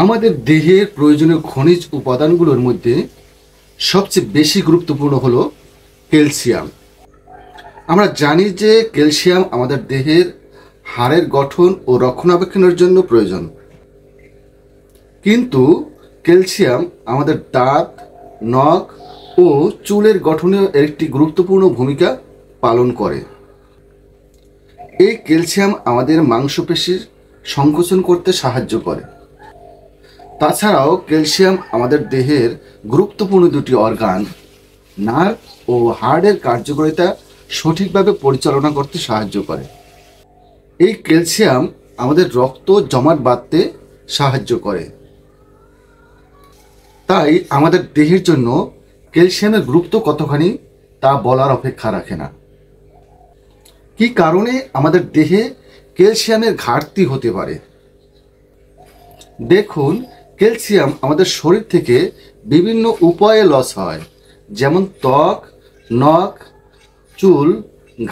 আমাদের দেহের প্রয়োজনীয় খনিজ উপাদানগুলোর মধ্যে সবচেয়ে বেশি গুরুত্বপূর্ণ হলো ক্যালসিয়াম। আমরা জানি যে ক্যালসিয়াম আমাদের দেহের হাড়ের গঠন ও রক্ষণাবেক্ষণের জন্য প্রয়োজন, কিন্তু ক্যালসিয়াম আমাদের দাঁত, নখ ও চুলের গঠনে একটি গুরুত্বপূর্ণ ভূমিকা পালন করে। এই ক্যালসিয়াম আমাদের মাংসপেশির সংকোচন করতে সাহায্য করে। তাছাড়াও ক্যালসিয়াম আমাদের দেহের গুরুত্বপূর্ণ দুটি অর্গান, নার্ভ ও হার্টের কার্যকারিতা সঠিকভাবে পরিচালনা করতে সাহায্য করে। এই ক্যালসিয়াম আমাদের রক্ত জমাট বাঁধতে সাহায্য করে। তাই আমাদের দেহের জন্য ক্যালসিয়ামের গুরুত্ব কতখানি তা বলার অপেক্ষা রাখে না। কি কারণে আমাদের দেহে ক্যালসিয়ামের ঘাটতি হতে পারে? দেখুন, ক্যালসিয়াম আমাদের শরীর থেকে বিভিন্ন উপায়ে লস হয়, যেমন ত্বক, নখ, চুল,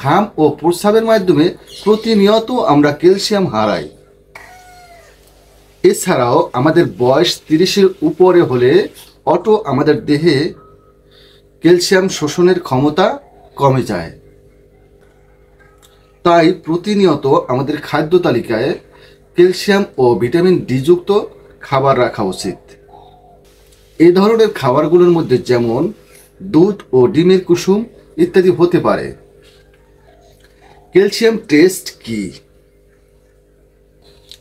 ঘাম ও প্রস্রাবের মাধ্যমে প্রতিনিয়ত আমরা ক্যালসিয়াম হারাই। এছাড়াও আমাদের বয়স 30-এর উপরে হলে আমাদের দেহে ক্যালসিয়াম শোষণের ক্ষমতা কমে যায়। তাই প্রতিনিয়ত আমাদের খাদ্য তালিকায় ক্যালসিয়াম ও ভিটামিন ডি যুক্ত খাবার রাখা উচিত। এই ধরনের খাবারগুলোর মধ্যে যেমন দুধ ও ডিমের কুসুম ইত্যাদি হতে পারে। ক্যালসিয়াম টেস্ট কি?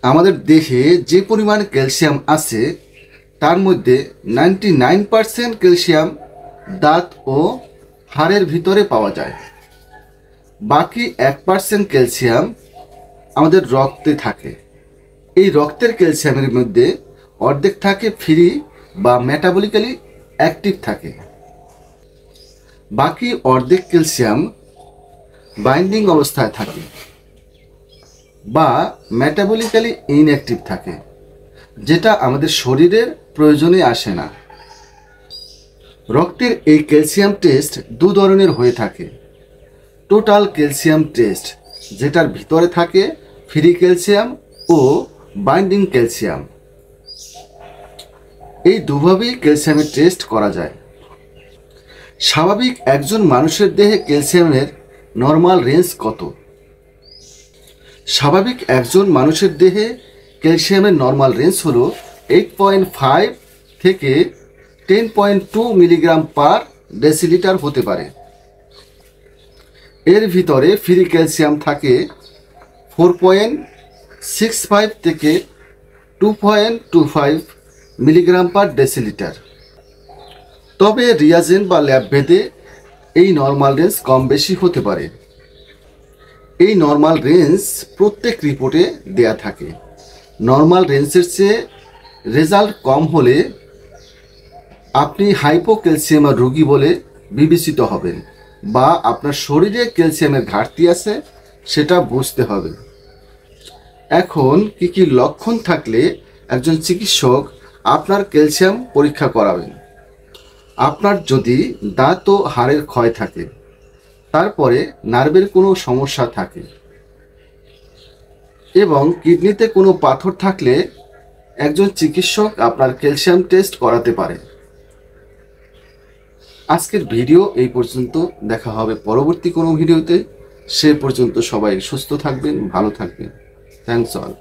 আমাদের দেহে যে পরিমাণ ক্যালসিয়াম আছে তার মধ্যে 99% ক্যালসিয়াম দাঁত ও হাড়ের ভিতরে পাওয়া যায়। বাকি 1% ক্যালসিয়াম আমাদের রক্তে থাকে। এই রক্তের ক্যালসিয়ামের মধ্যে অর্ধেক থাকে ফ্রি বা মেটাবলিক্যালি অ্যাক্টিভ থাকে। বাকি অর্ধেক ক্যালসিয়াম বাইন্ডিং অবস্থায় থাকে বা মেটাবলিক্যালি ইনঅ্যাক্টিভ থাকে, যেটা আমাদের শরীরের প্রয়োজনে আসে না। রক্তের এই ক্যালসিয়াম টেস্ট দু ধরনের হয়ে থাকে। টোটাল ক্যালসিয়াম টেস্ট, যেটার ভিতরে থাকে ফ্রি ক্যালসিয়াম ও বাইন্ডিং ক্যালসিয়াম। এই দুভাবেই ক্যালসিয়ামের টেস্ট করা যায়। স্বাভাবিক একজন মানুষের দেহে ক্যালসিয়ামের নর্মাল রেঞ্জ কত? স্বাভাবিক একজন মানুষের দেহে ক্যালসিয়ামের নর্মাল রেঞ্জ হলো 8.5 থেকে 10.2 মিলিগ্রাম পার ডেসিলিটার হতে পারে। এর ভিতরে ফ্রি ক্যালসিয়াম থাকে 4.65 থেকে 2.25 মিলিগ্রাম পার ডেসিলিটার। তবে রিয়াজেন্ট বা ল্যাব ভেদে এই নর্মাল রেঞ্জ কম বেশি হতে পারে। এই নর্মাল রেঞ্জ প্রত্যেক রিপোর্টে দেয়া থাকে। নর্মাল রেঞ্জের চেয়ে রেজাল্ট কম হলে আপনি হাইপোক্যালসিয়ামের রোগী বলে বিবেচিত হবেন বা আপনার শরীরে ক্যালসিয়ামের ঘাটতি আছে সেটা বুঝতে হবে। এখন কি কি লক্ষণ থাকলে একজন চিকিৎসক আপনার ক্যালসিয়াম পরীক্ষা করাবেন? আপনার যদি দাঁত ও হাড়ের ক্ষয় থাকে, তারপরে নার্ভের কোনো সমস্যা থাকে এবং কিডনিতে কোনো পাথর থাকলে একজন চিকিৎসক আপনার ক্যালসিয়াম টেস্ট করাতে পারে। আজকের ভিডিও এই পর্যন্ত। দেখা হবে পরবর্তী কোনো ভিডিওতে। সে পর্যন্ত সবাই সুস্থ থাকবেন, ভালো থাকবেন। Thanks all.